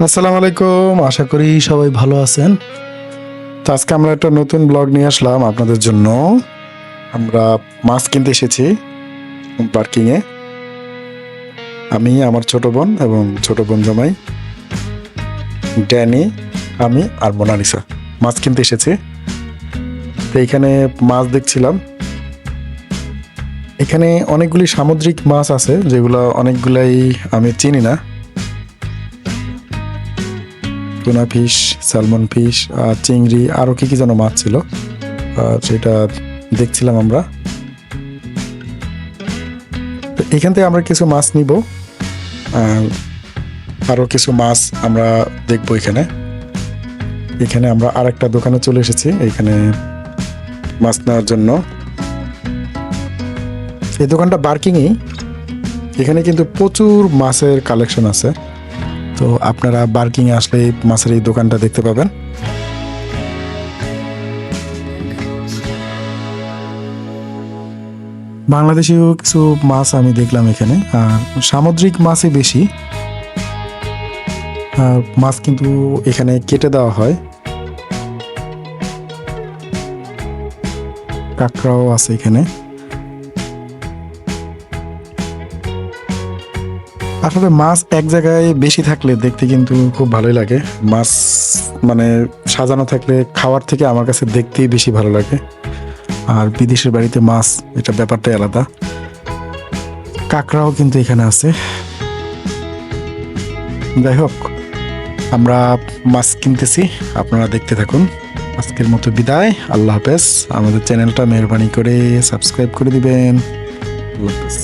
আসসালামু আলাইকুম, আশা করি সবাই ভালো আছেন। তো আজকে আমরা একটা নতুন ব্লগ নিয়ে আসলাম আপনাদের জন্য। আমরা মাছ কিনতে এসেছি পার্কিংয়ে। আমি, আমার ছোট বোন এবং ছোট বোন জামাই, ড্যানি, আমি আর মোনালিসা মাছ কিনতে এসেছি। তো এইখানে মাছ দেখছিলাম। এখানে অনেকগুলি সামুদ্রিক মাছ আছে যেগুলো অনেকগুলাই আমি চিনি না। টুনা ফিশ, স্যালমন ফিশ, চিংড়ি, আরও কি যেন মাছ ছিল, সেটা দেখছিলাম আমরা। তো এখান থেকে আমরা কিছু মাছ নিব, আরও কিছু মাছ আমরা দেখব। এখানে আমরা আরেকটা দোকানে চলে এসেছি এখানে মাছ নেওয়ার জন্য। এই দোকানটা বার্কিংই। এখানে কিন্তু প্রচুর মাছের কালেকশন আছে। তো আপনারা বার্কিংয়ে আসলে মাছের এই দোকানটা দেখতে পাবেন। বাংলাদেশিও কিছু মাছ আমি দেখলাম এখানে, আর সামুদ্রিক মাছই বেশি। মাছ কিন্তু এখানে কেটে দেওয়া হয়। কাঁকড়াও আছে এখানে। আসলে মাছ এক জায়গায় বেশি থাকলে দেখতে কিন্তু খুব ভালোই লাগে। মাছ মানে সাজানো থাকলে খাওয়ার থেকে আমার কাছে দেখতেই বেশি ভালো লাগে। আর বিদেশের বাড়িতে মাছ, এটা ব্যাপারটাই আলাদা। কাঁকড়াও কিন্তু এখানে আছে। যাই হোক, আমরা মাছ কিনতেছি, আপনারা দেখতে থাকুন। আজকের মতো বিদায়, আল্লাহ হাফেজ। আমাদের চ্যানেলটা মেহরবানি করে সাবস্ক্রাইব করে দিবেন। আল্লাহ হাফেজ।